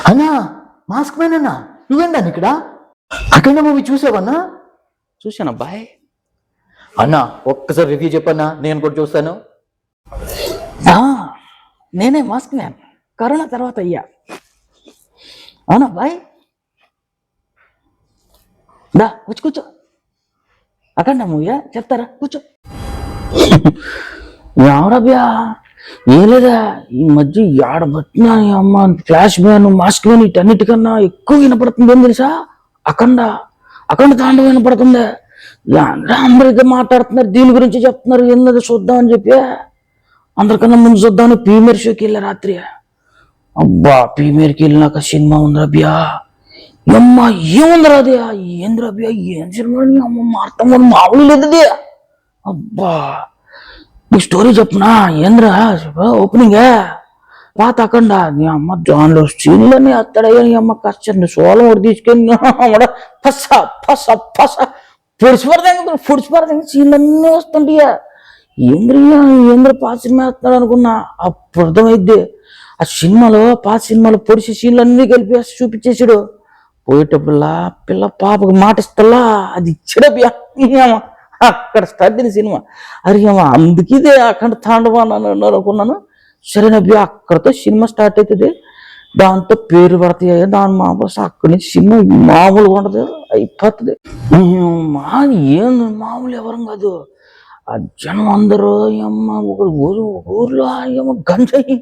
అన్నా, mask man అన్నా, నువ్వేందా ఇక్కడ? అఖండ మూవీ చూసావన్నా? చూశాను అబ్బాయి. అన్నా ఒక్కసారి రివ్యూ చెప్పన్నా, నేను కూడా చూస్తాను. నేనే మాస్క్ మ్యాన్, కరోనా తర్వాత అయ్యా. అవునా అబ్బాయి? దా వచ్చి కూర్చో. అఖండ మూవీయా చెప్తారా? కూర్చో. ఎవరబ్యా ఏం లేదా, ఈ మధ్య ఏడబట్టినా అమ్మ ఫ్లాష్ మ్యాన్ మాస్క్ మ్యాన్ వీటన్నిటికన్నా ఎక్కువ వినపడుతుంది. ఏం తెలుసా? అఖండ అఖండ తాండవం వినపడుతుంది. అందరికీ మాట్లాడుతున్నారు, దీని గురించి చెప్తున్నారు. ఏందో చూద్దాం అని చెప్పి అందరికన్నా ముందు చూద్దామని ప్రీమియర్ షోకి వెళ్ళా రాత్రి. అబ్బా ప్రీమియర్కి వెళ్ళినాక సినిమా ఉందిరా బియా. అమ్మ ఏముందిరా అది, ఏందిరా బియా, ఏం సినిమా అమ్మ అర్థం కూడా మామూలు లేదు. అబ్బా నీ స్టోరీ చెప్పునా? ఏంద్రా ఓపెనింగ్ పాత అఖండ నీ అమ్మ దానిలో సీన్లని అత్తడయ్యా. నీ అమ్మ కష్టం సోలం ఒకటి తీసుకొని ఫస ఫస ఫస పొడిచిపడదాం సీన్లన్నీ వస్తుంటాయా. ఏంద్ర పాత సినిమా వేస్తున్నాడు అనుకున్నా. అప్పుడు అర్థమైద్ది ఆ సినిమాలో, పాత సినిమాలో పొడిచి సీన్లన్నీ కలిపి చూపించేసాడు. పోయేటప్పుడులా పిల్ల పాపకు మాట ఇస్తలా అది ఇచ్చాడు. అక్కడ స్టార్ట్ అయింది సినిమా. అరే అందుకే ఇదే అఖండ తాండవం అని అనుకున్నాను. సరేనబ్బా అక్కడితో సినిమా స్టార్ట్ అవుతుంది, దాంతో పేరు పడతాయి. దాని మామూలు అక్కడి నుంచి సినిమా మామూలుగా ఉండదు, అయిపోతుంది. ఏం మామూలు ఎవరం కాదు. ఆ జనం అందరూ అమ్మ ఒక ఊర్లో ఏమో గంజాయి,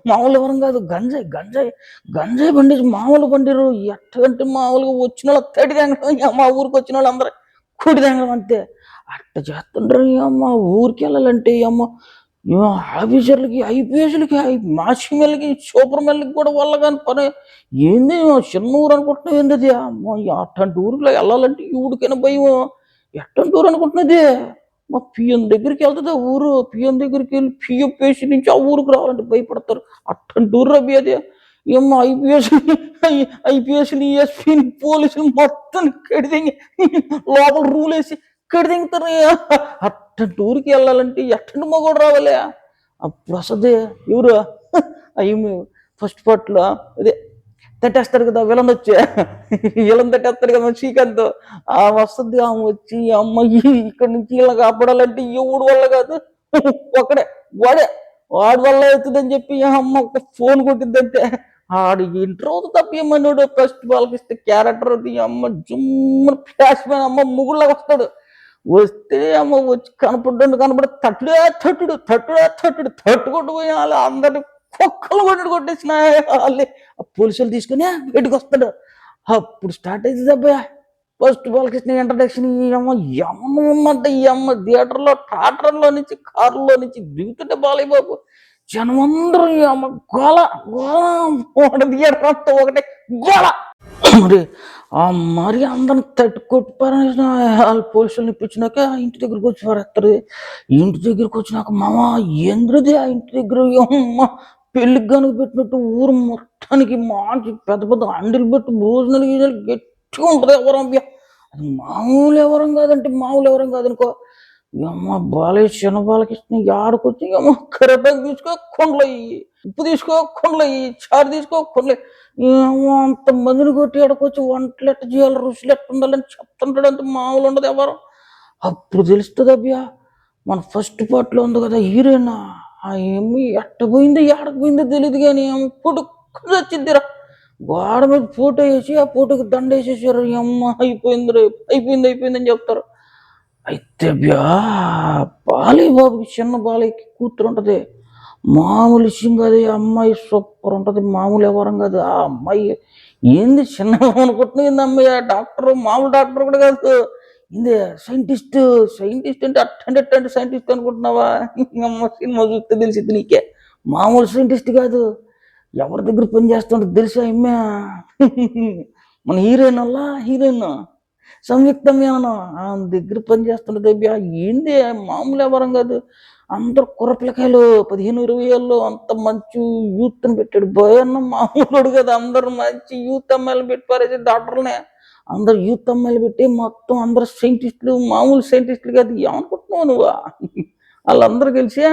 మామూలు ఎవరం కాదు. గంజాయి గంజాయి గంజాయి బండి మామూలు బండిరు. ఎట్టంటే మామూలుగా వచ్చిన వాళ్ళు తడి తెంగడం, మా ఊరికి వచ్చిన వాళ్ళు అందరూ కుడి తెంగడం అంతే. అట్ట చేస్తుండ్రు. అమ్మ ఊరికి వెళ్ళాలంటే అమ్మ ఆఫీసర్లకి, ఐపీఎస్లకి, మాసిమెల్కి, సూపర్ మెల్కి కూడా వల్ల కాని పని. ఏంది చిన్న ఊరు అనుకుంటున్నావు? ఏంది అమ్మ అట్టంటి ఊరికి వెళ్ళాలంటే ఊరికైనా భయం. ఎట్టంటి ఊరు అనుకుంటున్నది? మా పిఎన్ దగ్గరికి వెళ్తుంది ఆ ఊరు. పిఎన్ దగ్గరికి వెళ్ళి పిఎఫ్ పేసి నుంచి ఆ ఊరికి రావాలంటే భయపడతారు. అట్టంటి ఊరు రబ్బి అది. ఏమో ఐపీఎస్లు ఈఎస్పీని పోలీసులు మొత్తం కడిదింగి లోపల రూల్ వేసి కడిదింగుతారు. అట్టంటి ఊరికి వెళ్ళాలంటే ఎట్టంటి మగోడు రావాలి. అప్పుడు వస్తుంది ఎవరు అయ్యి ఫస్ట్ పార్ట్లో అదే తట్టేస్తాడు కదా విలన్ వచ్చి, విలన్ తట్టేస్తాడు కదా శ్రీకాంత్. ఆమె వస్తుంది. ఆమె వచ్చి అమ్మాయి ఇక్కడి నుంచి ఇలా కాపాడాలంటే ఎవడు వల్ల కాదు, ఒకడే వాడి వల్ల అవుతుందని చెప్పి అమ్మ ఒక ఫోన్ కొట్టిద్దంటే ఆడు ఇంట్రో తప్ప ఏమన్నాడు. ఫస్ట్ వాళ్ళకి ఇస్తే క్యారెక్టర్ అమ్మ జుమ్మ ఫ్లాష్ మ్యాన్ అమ్మ ముగుళ్ళగా వస్తాడు. వస్తే అమ్మ వచ్చి కనపడి తట్టుకుంటూ పోయి వాళ్ళు అందరిని కుక్కలు కొట్టేసిన వాళ్ళే పోలీసులు తీసుకుని బయటకు వస్తాడు. అప్పుడు స్టార్ట్ అవుతుంది అబ్బాయి ఫస్ట్ బాలకృష్ణ ఇంట్రడక్షన్. ఈ అమ్మ ఉందంటే ఈ అమ్మ థియేటర్లో టాటర్లో నుంచి కారులో నుంచి దిగుతుంటే బాలయ్య బాబు జనం అందరూ ఈ అమ్మ గోల గోల థియేటర్ అంతా ఒకటే గోల. మరి మరి అందరిని కొట్టి పారేసిన వాళ్ళు పోలీసులు ఇప్పించినాక ఇంటి దగ్గరికి వచ్చి పారేస్తారు. ఇంటి దగ్గరికి వచ్చినాక మామ ఏంద్రది ఆ ఇంటి దగ్గర అమ్మ పెళ్లికి కనుక పెట్టినట్టు ఊరు మొత్తానికి మంచి పెద్ద పెద్ద అండిలు పెట్టి భోజనాలు గీజనాలు గట్టిగా ఉంటుంది. ఎవరం అది మామూలు ఎవరం కాదంటే మామూలు ఎవరం కాదనుకో. అమ్మ బాలయ్య చిన్న బాలకృష్ణ ఆడుకొచ్చి అమ్మ కరెక్ట్గా తీసుకో కొండలయ్యి, ఉప్పు తీసుకో కొండలయ్యి, చారు తీసుకో కొండలయ్యి, అంత మందిని కొట్టి ఆడుకొచ్చి వంటలు ఎట్ట చేయాలి, రుచులు ఎట్ట ఉండాలని చెప్తుంటాడు. అంత మామూలు ఉండదు ఎవరు. అప్పుడు తెలుస్తుంది అబ్బా మన ఫస్ట్ పార్ట్లో ఉంది కదా హీరోయిన్, ఆ ఏమి ఎట్ట పోయిందో ఎడకు పోయిందో తెలియదు కానీ పుట్టుకుని వచ్చిద్దిరా. గోడ మీద ఫోటో వేసి ఆ ఫోటోకి దండ వేసేసారు. అమ్మ అయిపోయింది అని చెప్తారు. అయితే బాలయ్య బాబుకి చిన్న బాలయ్యకి కూతురు ఉంటుంది, మామూలు విషయం కాదు. అమ్మాయి సూపర్ ఉంటుంది, మామూలు ఎవరం కాదు. ఆ అమ్మాయి ఏంది చిన్న అనుకుంటున్నా, అమ్మాయి డాక్టర్ మామూలు డాక్టర్ కూడా కాదు, ఇందే సైంటిస్ట్ అంటే అట్టంటే సైంటిస్ట్ అనుకుంటున్నావా? అమ్మ సినిమా చూస్తే తెలిసింది నీకే, మామూలు సైంటిస్ట్ కాదు. ఎవరి దగ్గర పని చేస్తుంటుంది తెలుసా అమ్మే? మన హీరోయిన్ సంయుక్తం ఏమన్నా ఆమె దగ్గర పని చేస్తుంటుంది. ఏంది మామూలు ఎవరం కాదు. అందరు కుర్రపిల్లకాయలు 15-20 ఏళ్ళు అంత మంచి యూత్ అని పెట్టాడు. భయన్న మామూలుడు కదా. అందరు మంచి యూత్ అమ్మాయిలు పెట్టి పారేసి డాక్టర్లనే అందరు యూత్ అమ్మాయిలు పెట్టి మొత్తం అందరు సైంటిస్టులు, మామూలు సైంటిస్టులు కాదు. ఏమనుకుంటున్నావు నువ్వు? వాళ్ళందరూ కలిసి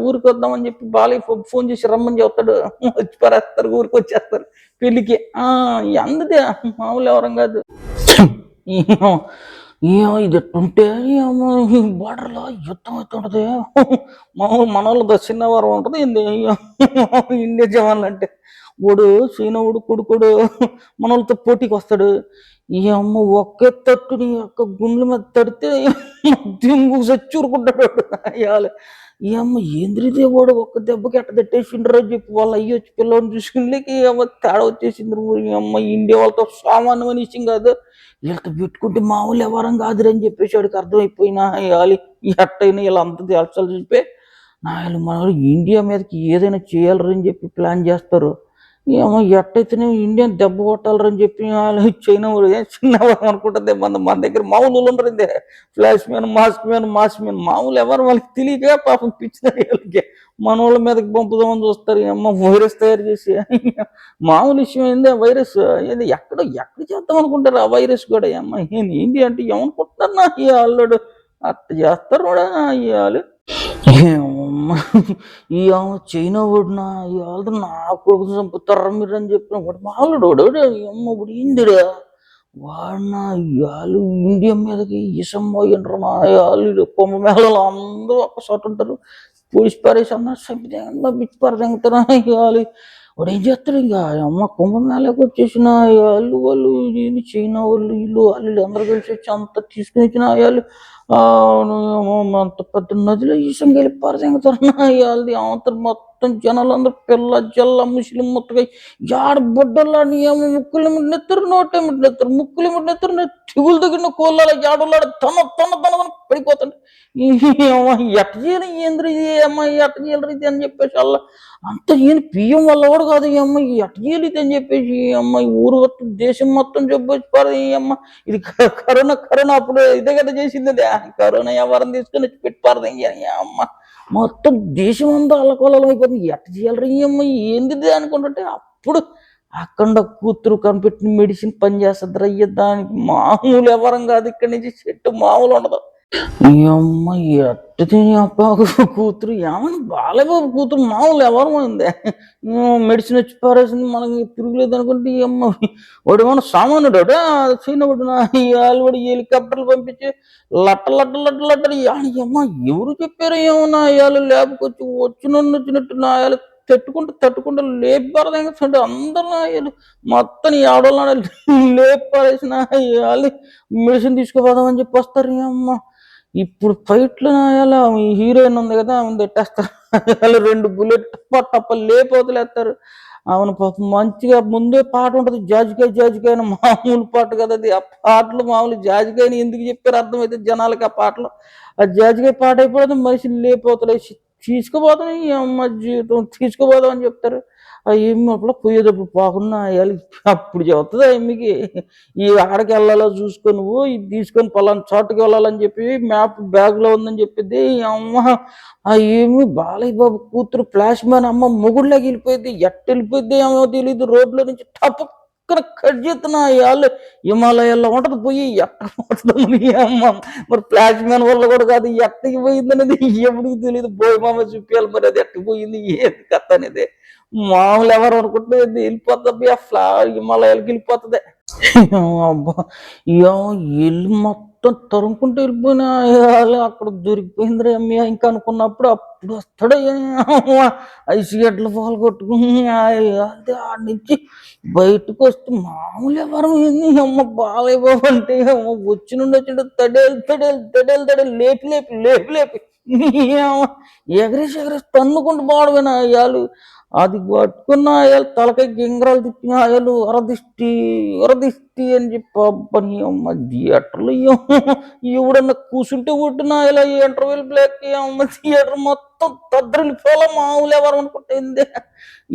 ఊరికి వద్దామని చెప్పి బాలయ్య ఫోన్ చేసి రమ్మని చెప్తాడు. వచ్చి పరేస్తారు, ఊరికి వచ్చేస్తారు పెళ్ళికి. అందదే మామూలు ఎవరం కాదు. ఏమో ఏమో ఇది ఎట్టుంటే ఏమో బార్డర్లో యుద్ధం అవుతుంటది. మామూలు మనోళ్ళు చిన్నవారం ఉంటుంది ఇండియా జవాన్లు అంటే. వాడు చైనవుడు కొడుకుడు మనోళ్ళతో పోటీకి వస్తాడు. ఈ అమ్మ ఒకే తట్టుని యొక్క గుండెల మీద తడితే దింగు చచ్చూరుకుంటాడు అయ్యాలి. ఈ అమ్మ ఏంద్రిదే వాడు ఒక్క దెబ్బకి ఎట్ట తట్టేసిండ్రు అని చెప్పి వాళ్ళు అయ్యి వచ్చి పిల్లల్ని చూసుకునేకి అమ్మ తేడా వచ్చేసింది. ఈ అమ్మ ఇండియా వాళ్ళతో సామాన్యమైన విషయం కాదు, వీళ్ళతో పెట్టుకుంటే మామూలు ఎవరం కాదురని చెప్పేసి వాడికి అర్థమైపోయినా అయ్యాలి. ఎట్టయినా వీళ్ళంతా తేల్చాలి చెప్పి నాయలు మన ఇండియా మీదకి ఏదైనా చేయాలని చెప్పి ప్లాన్ చేస్తారు. ఏమో ఎట్టయితేనే ఇండియన్ దెబ్బ కొట్టాలని చెప్పి చైనా చిన్నవాడు అనుకుంటుంది. మన దగ్గర మామూలు ఉండరు, ఫ్లాష్ మ్యాన్ మాస్క్ మ్యాన్ మామూలు ఎవరు వాళ్ళకి తెలియక పాపం పిచ్చిన వాళ్ళకి మన వాళ్ళ మీదకి పంపుదామని చూస్తారు. అమ్మ వైరస్ తయారు చేసి మామూలు విషయం ఏంది వైరస్ ఏది ఎక్కడ చేద్దాం అనుకుంటారు. ఆ వైరస్ కూడా అమ్మ ఏంటి అంటే ఏమనుకుంటున్నారు నా ఈ అల్లుడు అట్ట చేస్తారు కూడా ఇవాళ. ఈ చైనా వాడినా ఇవాళ నా కొడుకు చంపుతారా మీరు అని చెప్పిన వాడు మామూలు వాడు అమ్మ వాడు ఏందిడా వాడినా ఇవాళ ఇండియా మీదకి ఇసం పోయినరు నా వాళ్ళు కుంభమేళలో అందరూ ఒక్కసారి ఉంటారు. పోలీస్ పారేసి అందరూ చంపితే బిచ్చి పరదెంగుతారా ఇవ్వాలి. వాడు ఏం చేస్తారు ఇంకా అమ్మ కుంభమేళకి వచ్చేసిన వాళ్ళు ఇది చైనా వాళ్ళు వాళ్ళు అందరూ కలిసి వచ్చి అంత తీసుకుని వచ్చిన వాళ్ళు అంత పెద్ద నదిలో ఈసం వెళ్ళి పరదెంగుతారు వాళ్ళది అవతల మొత్తం జనాలందరూ పిల్ల జల్ల ముస్లిం మొత్తగా యాడ బొడ్డల్లాని ఏమో ముక్కులు ముట్టినెత్తారు, నోటే ముట్టినెత్తారు, ముక్కులు ముట్టినెత్తారు, తెగులు తగిన కోళ్ళ యాడలాడు తన పడిపోతాడు. ఎట్ట చేయను ఏంద్రీ అమ్మ ఎట్ట చేయరు ఇది అని చెప్పేసి వాళ్ళ అంత ఈయన పియ్యం వల్ల కూడా కాదు ఈ అమ్మ ఎట్ట చేయలేదు అని చెప్పేసి ఈ అమ్మ ఊరు మొత్తం దేశం మొత్తం జబ్బు వచ్చిపోరు. ఈ అమ్మ ఇది కరోనా అప్పుడు ఇదే కదా చేసింది, కరోనా వ్యవహారం తీసుకొని వచ్చి పెట్టిపారదు అమ్మ మొత్తం దేశం అంతా అల్లకొల్లం అయిపోతుంది. ఎట్ట చేయాలి ఈ అమ్మ ఏంది అనుకుంటుంటే అప్పుడు అక్కడ కూతురు కనిపెట్టిన మెడిసిన్ పనిచేస్తుంది రయ్య. దానికి మామూలు వ్యవహారం కాదు, ఇక్కడి నుంచి చెట్టు మామూలు ఉండదు. ఈ అమ్మ ఎట్ట తిని అబ్బాకు కూతురు ఏమన్నా బాలబాబు కూతురు మామూలు ఎవరు అయింది. మెడిసిన్ వచ్చి పారేసింది మనకి తిరుగులేదు అనుకుంటే ఈ అమ్మ వాడు ఏమన్నా సామాన్యుడు చైనవాడు వాళ్ళు వాడు హెలికాప్టర్లు పంపించి లట్టలు అమ్మ ఎవరు చెప్పారు ఏమన్నా వాళ్ళు ల్యాబ్కి వచ్చినట్టు నాయాలు తట్టుకుంటూ లేపి పారదేంగంటే అందరూ నాయాలు మొత్తం ఈ ఆడవాళ్ళు లేపి పారేసిన వాళ్ళు మెడిసిన్ తీసుకుపోదామని చెప్పి వస్తారు. ఈ అమ్మ ఇప్పుడు ఫైట్లు నాయాల హీరోయిన్ ఉంది కదా ఆమె తిట్టేస్తారు. 2 బుల్లెట్ టప్ప లేపోతలేస్తారు. అవును పాపం మంచిగా ముందే పాట ఉంటుంది జాజికాయ అని మామూలు పాట కదా అది. ఆ పాటలు మామూలు జాజికాయని ఎందుకు చెప్పారు అర్థమైతే జనాలకి ఆ పాటలు. ఆ జాజికాయ పాట అయిపోతే మనిషిని లేపోతలే తీసుకుపోతాం ఈ అమ్మ జీవితం తీసుకుపోదాం అని చెప్తారు. ఏమి అప్పుడు పోయేటప్పుడు పోకుండా అప్పుడు చెబుతుంది ఎమ్మికి ఈ ఆడకి వెళ్ళాలో చూసుకొని నువ్వు ఇది తీసుకొని పలానా చోటుకి వెళ్ళాలని చెప్పి మ్యాప్ బ్యాగ్లో ఉందని చెప్పింది. అమ్మ ఏమి బాలయ్య బాబు కూతురు ఫ్లాష్ మ్యాన్ అమ్మ మొగుళ్ళకి వెళ్ళిపోయింది. ఎట్ట వెళ్ళిపోయింది ఏమో తెలియదు. రోడ్లో నుంచి టపక్కన కట్ చేస్తున్నా వాళ్ళు హిమాలయాల్లో ఉంటది పోయి ఎట్ట పోతుంది అమ్మ. మరి ఫ్లాష్ మ్యాన్ వల్ల కూడా కాదు ఎట్టకి పోయింది అనేది ఎప్పటికి తెలియదు. బోయమామ చూపించాలి మరి అది ఎట్టకి పోయింది ఏది కథ అనేది. మామూలు ఎవరు అనుకుంటే వెళ్ళిపోతుంది హిమాలయాలకి వెళ్ళిపోతుంది. అబ్బా వెళ్ళి మొత్తం తరుముకుంటూ వెళ్ళిపోయినా అక్కడ దొరికిపోయిందిరా అమ్మ ఇంకా అనుకున్నప్పుడు అప్పుడు వస్తాడు ఐసిగడ్డలు పాలు కొట్టుకుని ఆడి నుంచి బయటకు వస్తే మామూలు ఎవరు ఏంది అమ్మ బాలయ్య బాబు అంటే వచ్చి తడేలు లేపి ఎగరేసి తన్నుకుంటూ పోవడమేనా అయ్యాలు. అది పట్టుకున్న అయ్యాలు తలకాయ గింగరాలు తిప్పిన అయ్యాలు వరదిష్టి అని చెప్పి అబ్బని అమ్మ థియేటర్లు ఎవడన్నా కూర్చుంటే కొట్టిన ఇలా ఇంటర్వ్యూలు బ్లాక్ అమ్మ థియేటర్ మొత్తం తద్దరిపోలే మామూలు ఎవరు అనుకుంటుంది.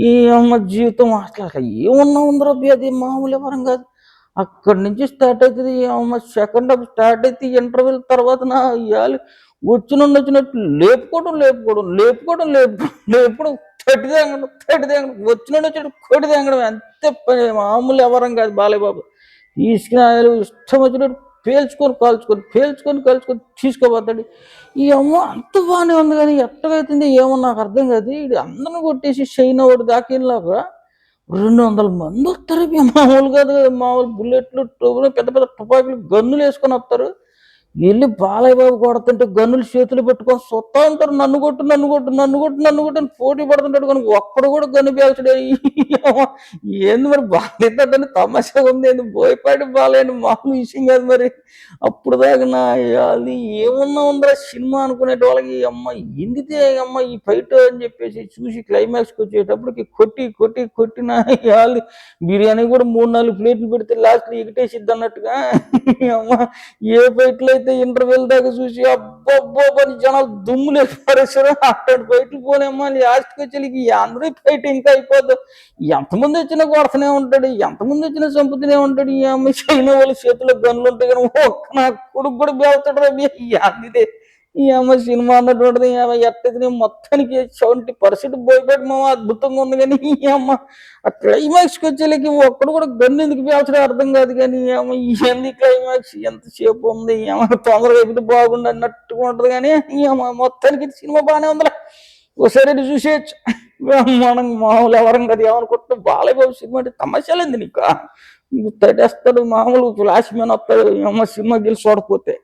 ఈ అమ్మ జీవితం అసలు ఏమన్నా ఉందరో అది మామూలు ఎవరం కాదు. అక్కడి నుంచి స్టార్ట్ అవుతుంది అమ్మ సెకండ్ హాఫ్ స్టార్ట్ అయితే ఇంటర్వ్యూల తర్వాత నా ఇవ్వాలి వచ్చినట్టు లేపుకోవడం తట్టి తేంగడం వచ్చినట్టు కొట్టి తేంగడం అంతే మామూలు ఎవరం కాదు బాలయ్య బాబు. తీసుకుని ఇష్టం వచ్చినట్టు కాల్చుకొని తీసుకోపోతాడు. ఈ అమ్మ అంత బాగానే ఉంది కానీ ఎట్టగైతుంది ఏమో నాకు అర్థం కాదు. ఇది అందరిని కొట్టేసి చైనా ఒకటి దాకా వెళ్ళాక 200 మంది వస్తారు. మామూలు కాదు కదా, మామూలు బుల్లెట్లు పెద్ద పెద్ద తుపాకులు గన్నులు వేసుకొని వస్తారు. వెళ్ళి బాలయ్య బాబు కొడుతుంటే గన్నులు చేతులు పెట్టుకొని సొత్తా ఉంటారు. నన్ను కొట్టు అని పోటీ పడుతుంటాడు. కానీ ఒక్కడు కూడా గన్ను పేల్చడే. ఏంది మరి బాగాలేదంటే తమాషా ఉంది. ఏంది బోయపాటి బాలయ్య మామూలు విషయం కాదు మరి. అప్పుడు దాకా నా అది ఏమన్నా ఉందా సినిమా అనుకునే వాళ్ళకి అమ్మ ఎందుకే అమ్మ ఈ ఫైట్ అని చెప్పేసి చూసి క్లైమాక్స్కి వచ్చేటప్పటికి కొట్టిన వాళ్ళు బిర్యానీ కూడా 3-4 ప్లేట్లు పెడితే లాస్ట్ ఎగిటేసిద్ది అన్నట్టుగా అమ్మ ఏ ఫైట్లు అయితే ఇంటర్వెల్ దాకా చూసి అబ్బబ్బో అని జనాలు దుమ్ములు పరిసరం అట్లాంటి ఫైట్లు పోనేమ్మా లాస్ట్కి వచ్చేకి అందరూ ఫైట్ ఇంకా అయిపోద్దు. ఎంతమంది వచ్చినా కొడుతూనే ఉంటాడు, ఎంతమంది వచ్చినా చంపుతూనే ఉంటాడు. ఈ అమ్మ చైనా వాళ్ళ చేతిలో గన్నులు ఉంటాయి కానీ ఒక్క నా కొడుకు కూడా బేల్తాడు అందిదే. ఈ అమ్మ సినిమా అన్నటువంటిది ఎట్టది మొత్తానికి 70% బోయపాటి మామ అద్భుతంగా ఉంది. కానీ ఈ అమ్మ ఆ క్లైమాక్స్కి వచ్చేకి ఒక్కడు కూడా గన్ను ఎందుకు పేల్చడం అర్థం కాదు. కానీ ఈ అమ్మ ఏంది క్లైమాక్స్ ఎంతసేపు ఉంది, ఈ అమ్మ తొందరగా అయిపోతే బాగుండు అన్నట్టుగా ఉంటది. కానీ ఈ అమ్మ మొత్తానికి సినిమా బాగానే ఉందిలే, ఒకసారి చూసేయచ్చు. మనం మామూలు ఎవరం కదా ఏమనుకుంటున్నాం. బాలయ్య బాబు సినిమా అంటే తమాషాలేంది నీకు తట్టేస్తాడు, మామూలు ఫ్లాష్ మ్యాన్ వస్తాడు. ఈ అమ్మ సినిమా గెలిచి చూడకపోతే